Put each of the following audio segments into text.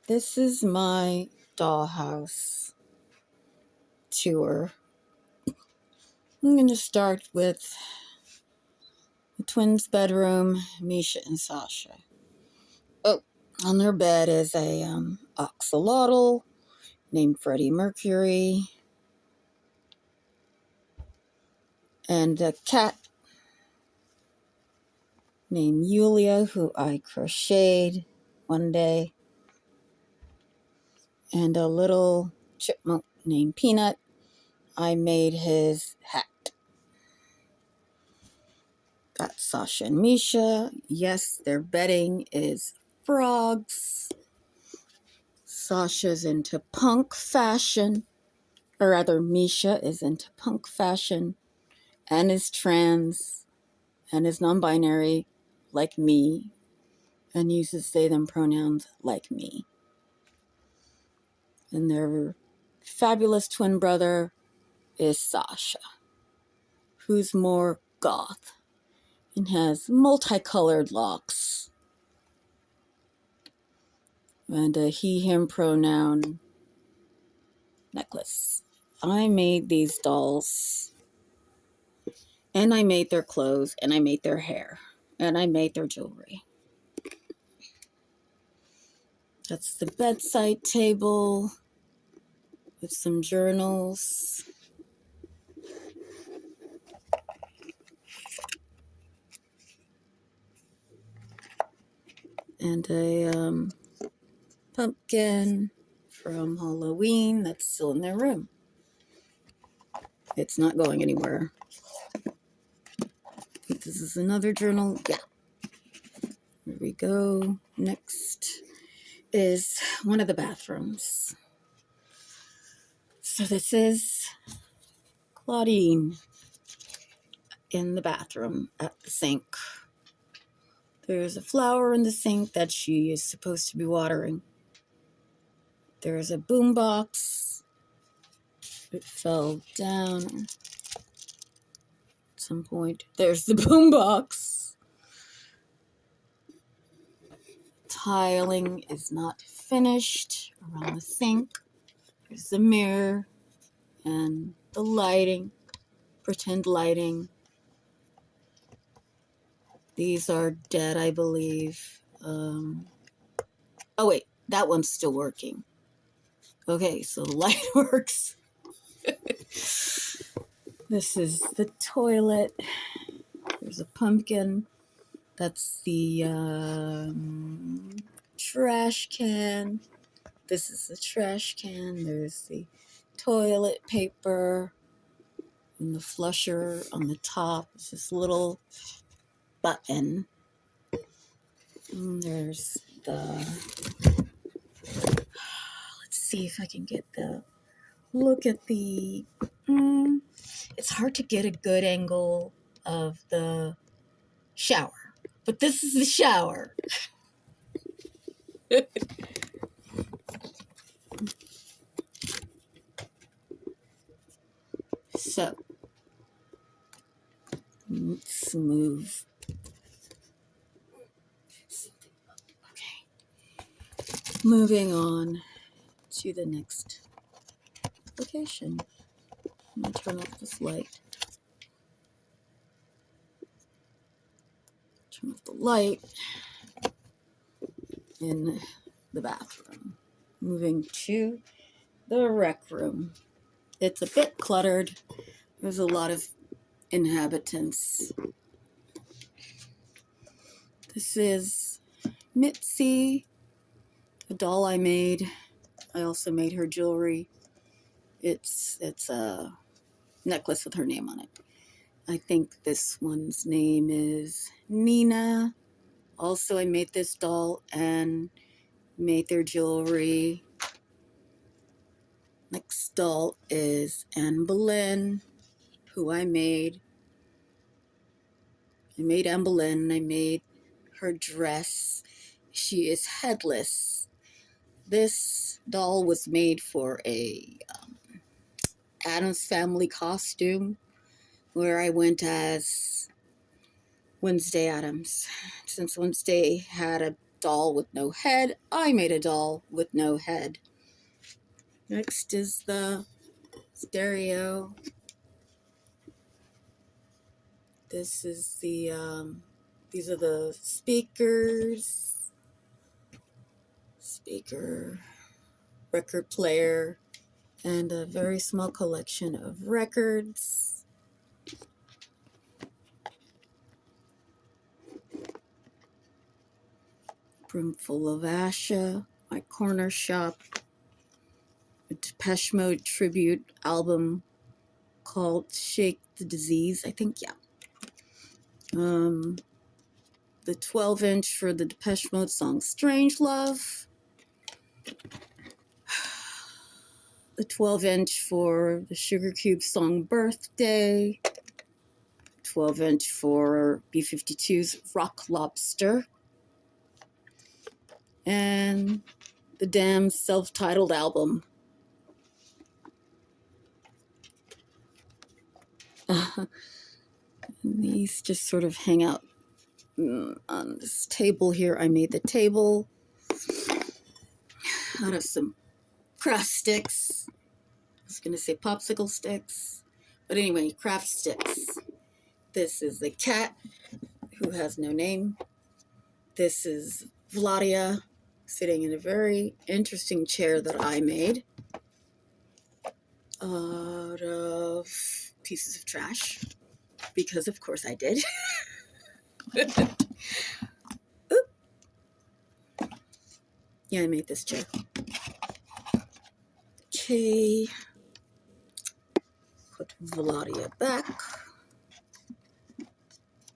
This is my dollhouse tour. I'm going to start with the twins' bedroom, Misha and Sasha. Oh, on their bed is a axolotl named Freddie Mercury and a cat named Yulia, who I crocheted one day, and a little chipmunk named Peanut. I made his hat. Got Sasha and Misha. Yes, their bedding is frogs. Sasha's into punk fashion, or rather, Misha is into punk fashion and is trans and is non-binary like me and uses they them pronouns like me. And their fabulous twin brother is Sasha, who's more goth and has multicolored locks and a he him pronoun necklace. I made these dolls, and I made their clothes, and I made their hair, and I made their jewelry. That's the bedside table with some journals. And a pumpkin from Halloween that's still in their room. It's not going anywhere. I think this is another journal. Yeah. Here we go. Next is one of the bathrooms. So this is Clawdeen in the bathroom at the sink. There's a flower in the sink that she is supposed to be watering. There's a boombox. It fell down at some point. There's the boombox. Tiling is not finished around the sink. There's the mirror and the lighting, pretend lighting. These are dead, I believe. Oh wait, that one's still working. Okay, so the light works. This is the toilet. There's a pumpkin. That's the trash can. This is the trash can. There's the toilet paper and the flusher on the top. It's this little button. And there's the... Let's see if I can get the... Look at the... It's hard to get a good angle of the shower. But this is the shower. So, let's move. Okay. Moving on to the next location. I'm going to turn off this light. Turn off the light in the bathroom. Moving to the rec room. It's a bit cluttered. There's a lot of inhabitants. This is Mitzi, a doll I made. I also made her jewelry. It's a necklace with her name on it. I think this one's name is Nina. Also, I made this doll and made their jewelry. Next doll is Anne Boleyn, who I made. I made Anne Boleyn. I made her dress. She is headless. This doll was made for a Addams Family costume where I went as Wednesday Addams. Since Wednesday had a doll with no head. I made a doll with no head. Next is the stereo. This is the, these are the speakers. Speaker, record player, and a very small collection of records. Brimful of Asha, my corner shop. A Depeche Mode tribute album called Shake the Disease, I think, yeah. The 12-inch for the Depeche Mode song Strange Love. The 12-inch for the Sugar Cube song Birthday. 12-inch for B-52's Rock Lobster. And the damn self-titled album. These just sort of hang out on this table here. I made the table out of some craft sticks. I was going to say popsicle sticks. But anyway, craft sticks. This is the cat who has no name. This is Vladia sitting in a very interesting chair that I made out of pieces of trash. Because of course I did. Yeah, I made this chair. Okay. Put Vladia back.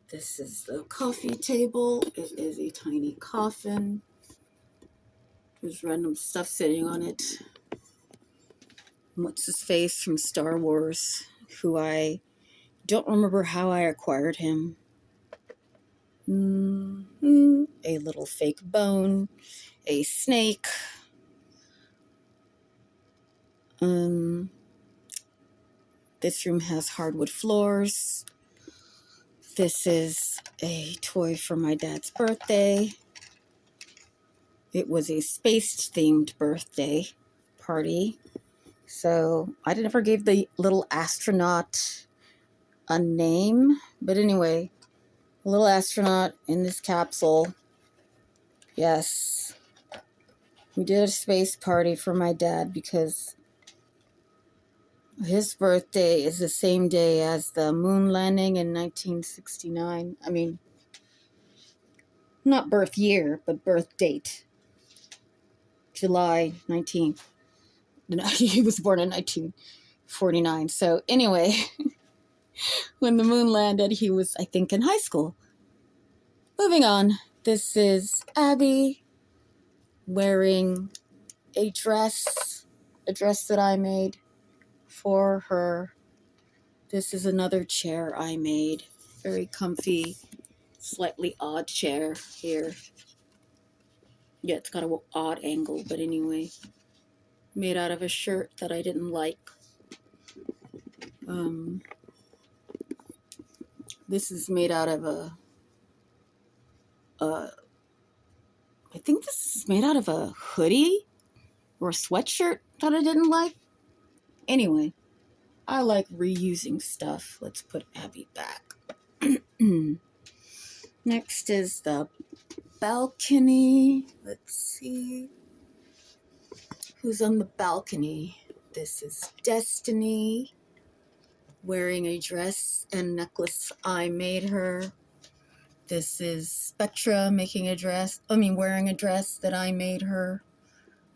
This is the coffee table. It is a tiny coffin. There's random stuff sitting on it. What's his face from Star Wars, who I don't remember how I acquired him. A little fake bone. A snake. This room has hardwood floors. This is a toy for my dad's birthday. It was a space-themed birthday party. So I never gave the little astronaut a name. But anyway, a little astronaut in this capsule. Yes. We did a space party for my dad because his birthday is the same day as the moon landing in 1969. I mean, not birth year, but birth date. July 19th. He was born in 1949. So anyway, when the moon landed, he was, I think, in high school. Moving on. This is Abby wearing a dress that I made for her. This is another chair I made. Very comfy, slightly odd chair here. Yeah, it's got an odd angle, but anyway. Made out of a shirt that I didn't like. This is made out of I think this is made out of a hoodie or a sweatshirt that I didn't like. Anyway, I like reusing stuff. Let's put Abby back. Next is the balcony. Let's see who's on the balcony. This is Destiny wearing a dress and necklace I made her. This is Spectra wearing a dress that I made her.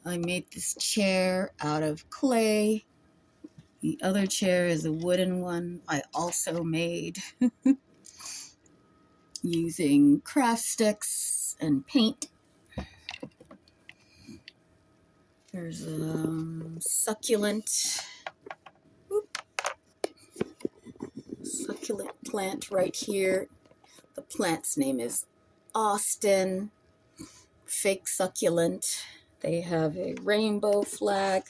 I made this chair out of clay. The other chair is a wooden one I also made using craft sticks and paint. There's a succulent plant right here. The plant's name is Austin. Fake succulent. They have a rainbow flag.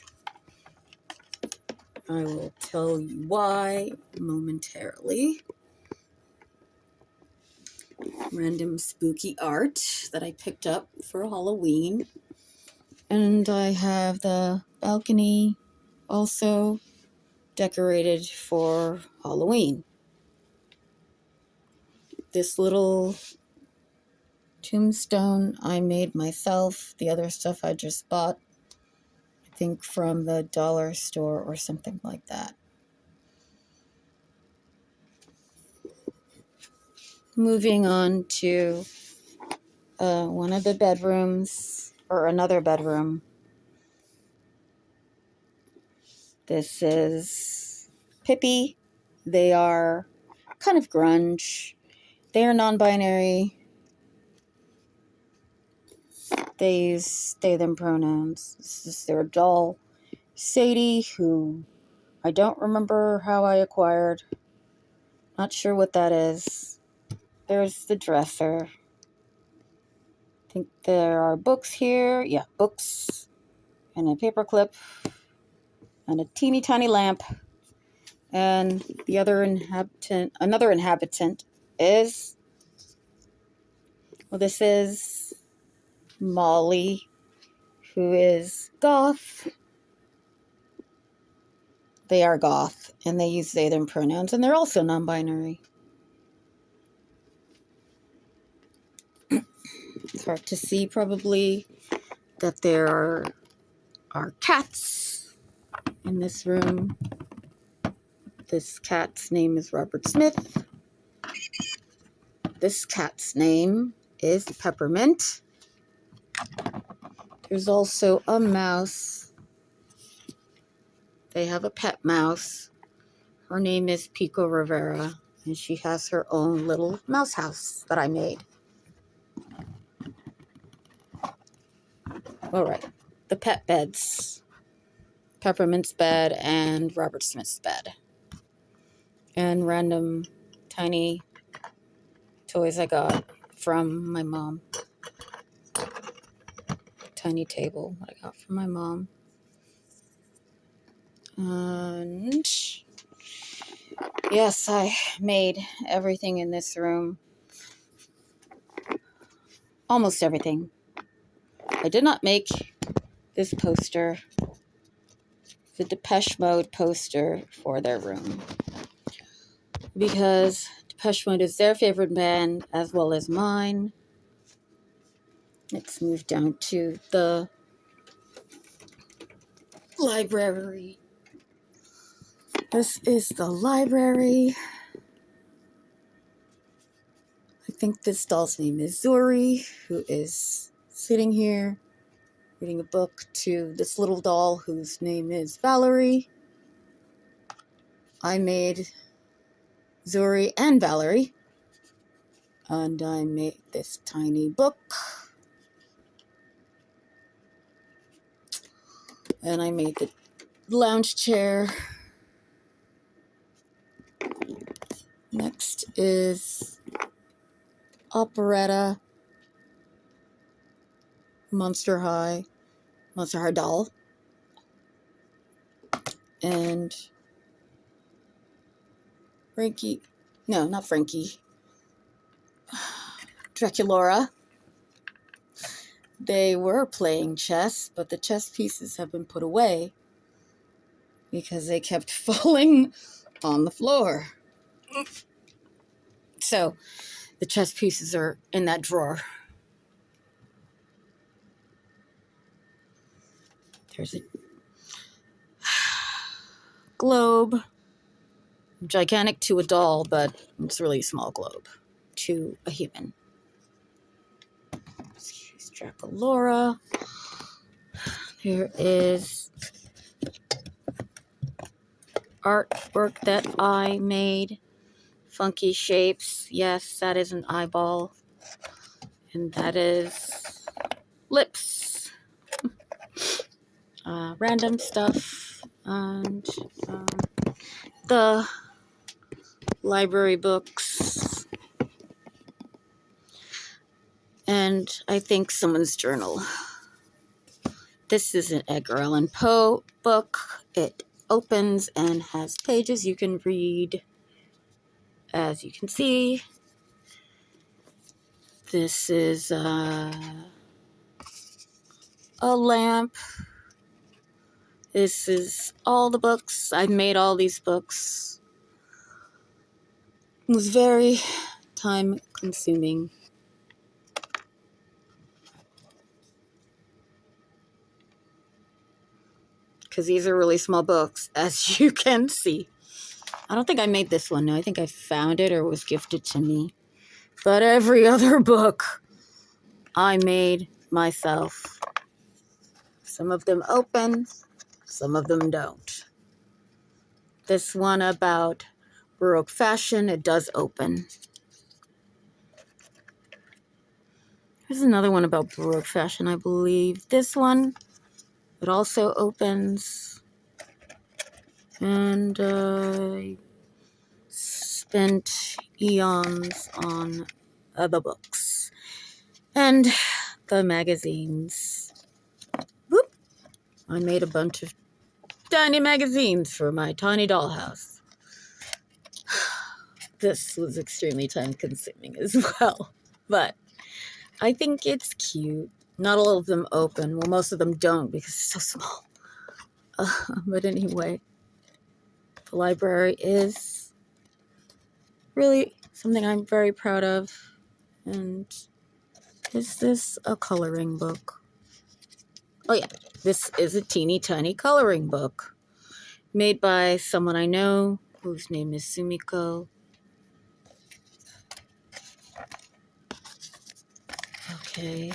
I will tell you why momentarily. random spooky art that I picked up for Halloween. And I have the balcony also decorated for Halloween. This little tombstone I made myself. The other stuff I just bought, I think from the dollar store or something like that. Moving on to one of the bedrooms, or another bedroom. This is Pippi. They are kind of grunge. They are non-binary. They use they, them pronouns. This is their doll, Sadie, who I don't remember how I acquired. Not sure what that is. There's the dresser. I think there are books here. Yeah, books. And a paperclip. And a teeny tiny lamp. And the another inhabitant is, well, this is Molly, who is goth. They are goth, and they use they, them pronouns, and they're also non-binary. It's hard to see, probably, that there are cats in this room. This cat's name is Robert Smith. This cat's name is Peppermint. There's also a mouse. They have a pet mouse. Her name is Pico Rivera, and she has her own little mouse house that I made. All right, the pet beds. Peppermint's bed and Robert Smith's bed. And random tiny toys I got from my mom. Tiny table that I got from my mom. And yes, I made everything in this room. Almost everything. I did not make this poster. The Depeche Mode poster for their room. Because Depeche Mode is their favorite band as well as mine. Let's move down to the library. This is the library. I think this doll's name is Zuri, who is sitting here reading a book to this little doll whose name is Valerie. I made Zuri and Valerie, and I made this tiny book. And I made the lounge chair. Next is Operetta, Monster High doll. And Frankie, no, not Frankie, Draculaura. They were playing chess, but the chess pieces have been put away because they kept falling on the floor. So the chess pieces are in that drawer. There's a globe, gigantic to a doll, but it's really a small globe to a human. Here's Draculaura. There is artwork that I made. Funky shapes. Yes, that is an eyeball. And that is lips. Random stuff. And the library books. And I think someone's journal. This is an Edgar Allan Poe book. It opens and has pages you can read. As you can see, This is a lamp. This is all the books. I've made all these books. It was very time consuming. Because these are really small books, as you can see. I don't think I made this one. No, I think I found it or was gifted to me. But every other book I made myself. Some of them open, some of them don't. This one about Baroque fashion, it does open. There's another one about Baroque fashion, I believe. This one, it also opens. And I spent eons on the books. And the magazines. Whoop! I made a bunch of tiny magazines for my tiny dollhouse. This was extremely time consuming as well. But I think it's cute. Not all of them open. Well, most of them don't because it's so small. But anyway, the library is really something I'm very proud of. And is this a coloring book? Oh yeah, this is a teeny tiny coloring book made by someone I know whose name is Sumiko. Okay.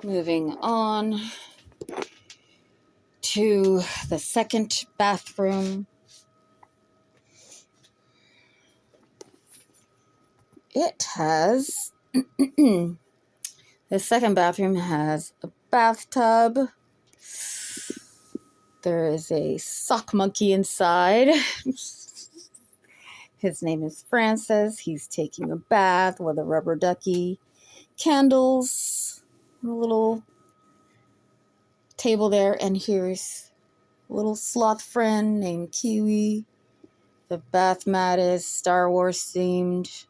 Moving on to the second bathroom. It has, the second bathroom has a bathtub. There is a sock monkey inside. His name is Francis. He's taking a bath with a rubber ducky, candles, a little table there, and here's a little sloth friend named Kiwi. The bath mat is Star Wars themed.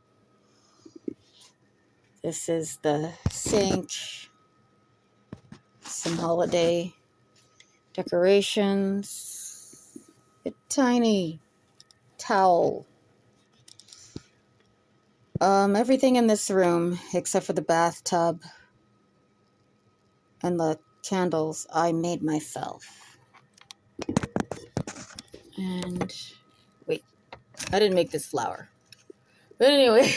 This is the sink. Some holiday decorations. A tiny towel. Everything in this room, except for the bathtub and the candles, I made myself. And, wait, I didn't make this flower. But anyway,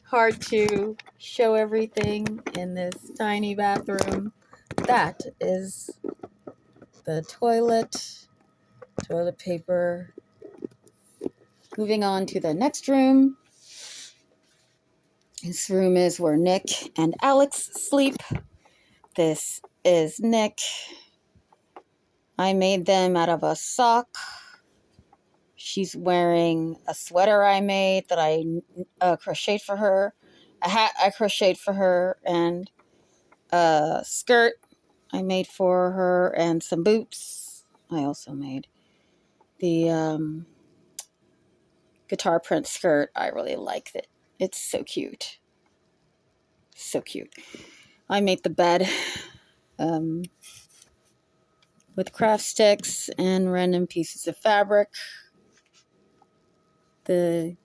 hard to show everything in this tiny bathroom. That is the toilet paper. Moving on to the next room. This room is where Nick and Alex sleep. This is Nick. I made them out of a sock. She's wearing a sweater I made that I crocheted for her. A hat I crocheted for her. And a skirt I made for her. And some boots I also made. The guitar print skirt, I really like it. It's so cute. So cute. I made the bed with craft sticks and random pieces of fabric. The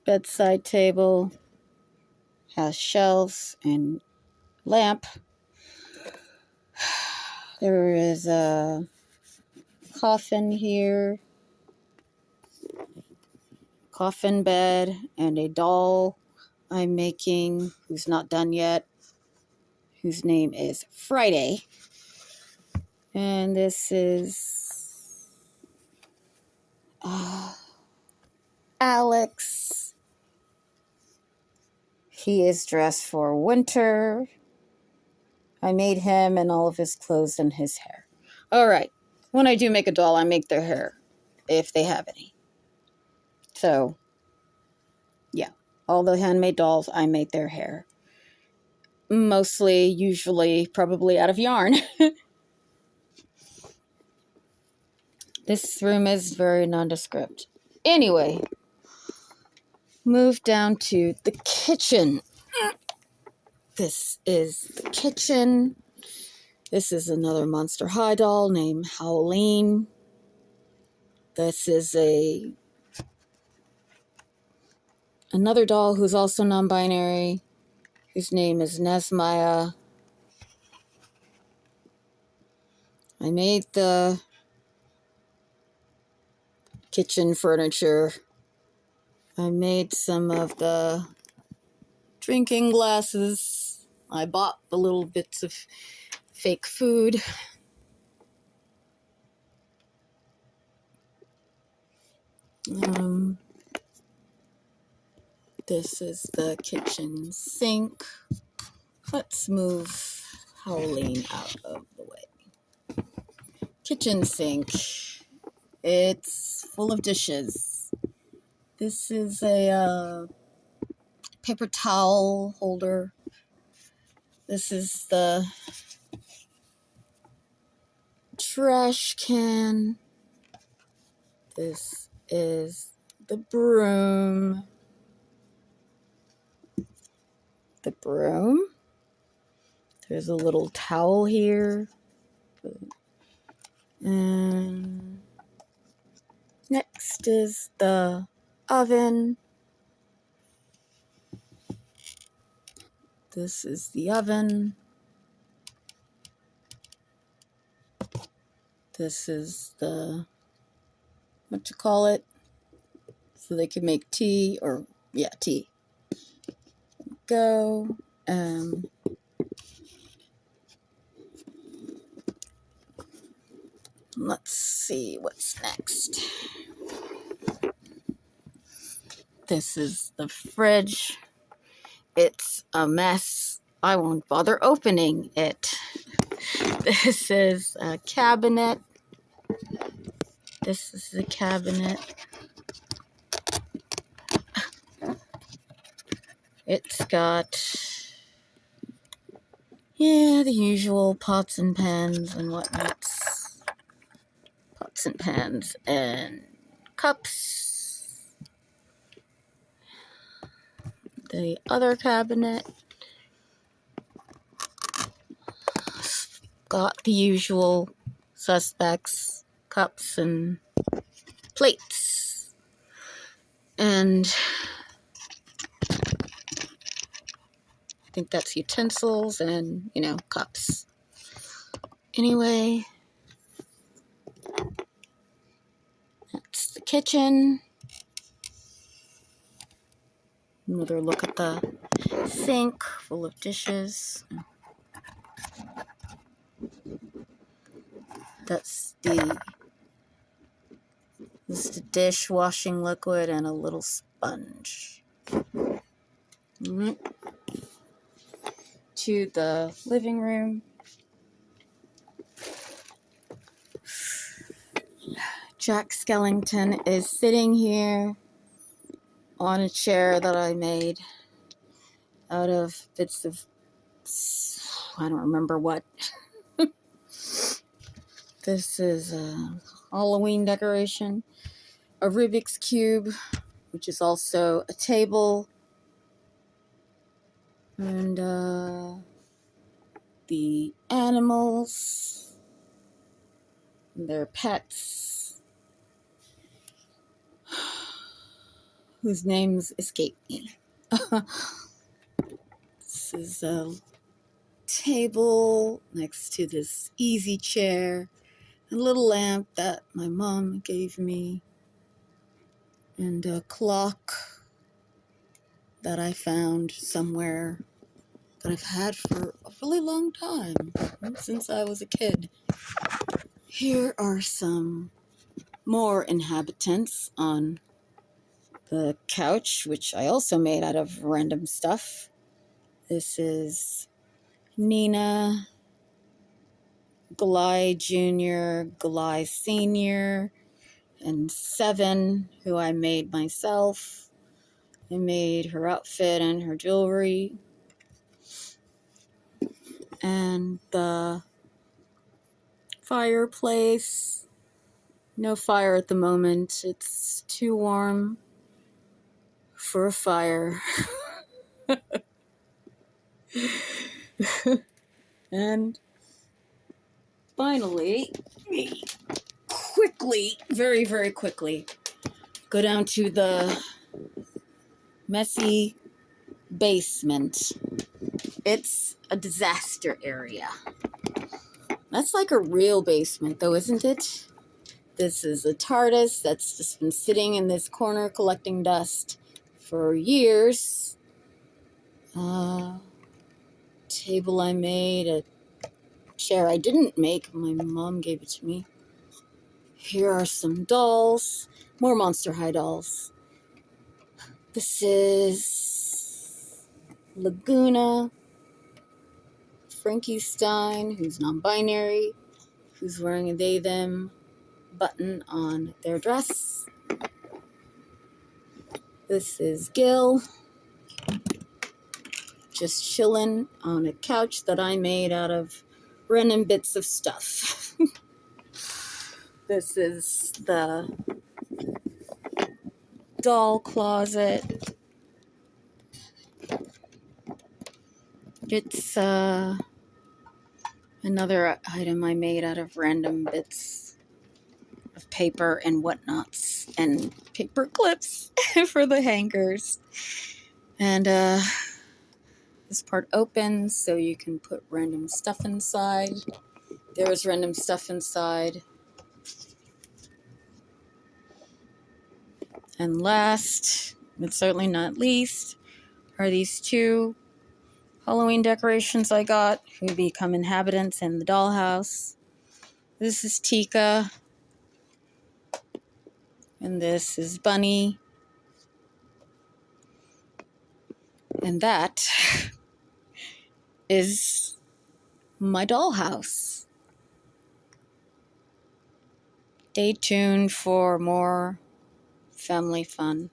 bedside table has shelves and lamp. There is a coffin here, coffin bed, and a doll I'm making who's not done yet, whose name is Friday. And this is Alex. He is dressed for winter. I made him and all of his clothes and his hair. All right. When I do make a doll, I make their hair, if they have any. So, yeah. All the handmade dolls, I make their hair. Mostly, usually, probably out of yarn. This room is very nondescript. Anyway, move down to the kitchen. This is the kitchen. This is another Monster High doll named Howleen. This is another doll who's also non-binary, whose name is Nesmaya. I made the kitchen furniture. I made some of the drinking glasses. I bought the little bits of fake food. This is the kitchen sink. Let's move Howleen out of the way. Kitchen sink. It's full of dishes. This is a paper towel holder. This is the trash can. This is the broom. The broom. There's a little towel here. And next is the oven. This is the oven. This is the, what you call it? So they can make tea, or, yeah, tea. Go. Let's see what's next. This is the fridge. It's a mess. I won't bother opening it. This is a cabinet. This is the cabinet. It's got, yeah, the usual pots and pans and whatnots. Pots and pans and cups. The other cabinet got the usual suspects, cups and plates. And I think that's utensils and, cups. Anyway, that's the kitchen. Another look at the sink full of dishes. This is the dishwashing liquid and a little sponge. Right. To the living room. Jack Skellington is sitting here on a chair that I made out of bits of, I don't remember what. This is a Halloween decoration. A Rubik's Cube, which is also a table. And the animals, their pets, whose names escape me. This is a table next to this easy chair, a little lamp that my mom gave me, and a clock that I found somewhere that I've had for a really long time, since I was a kid. Here are some more inhabitants on the couch, which I also made out of random stuff. This is Nina, Glye Jr., Glye Sr., and Seven, who I made myself. I made her outfit and her jewelry. And the fireplace, No fire at the moment. It's too warm for a fire. And finally, we quickly, very, very quickly, go down to the messy basement. It's a disaster area. That's like a real basement, though, isn't it? This is a TARDIS that's just been sitting in this corner collecting dust for years. Table I made, a chair I didn't make. My mom gave it to me. Here are some dolls. More Monster High dolls. This is Lagoona. Frankie Stein, who's non-binary, who's wearing a they-them button on their dress. This is Gill, just chilling on a couch that I made out of random bits of stuff. This is the doll closet. It's another item I made out of random bits of paper and whatnots and paper clips for the hangers. And this part opens so you can put random stuff inside. There's random stuff inside. And last, but certainly not least, are these two Halloween decorations I got who become inhabitants in the dollhouse. This is Tika. And this is Bunny. And that is my dollhouse. Stay tuned for more family fun.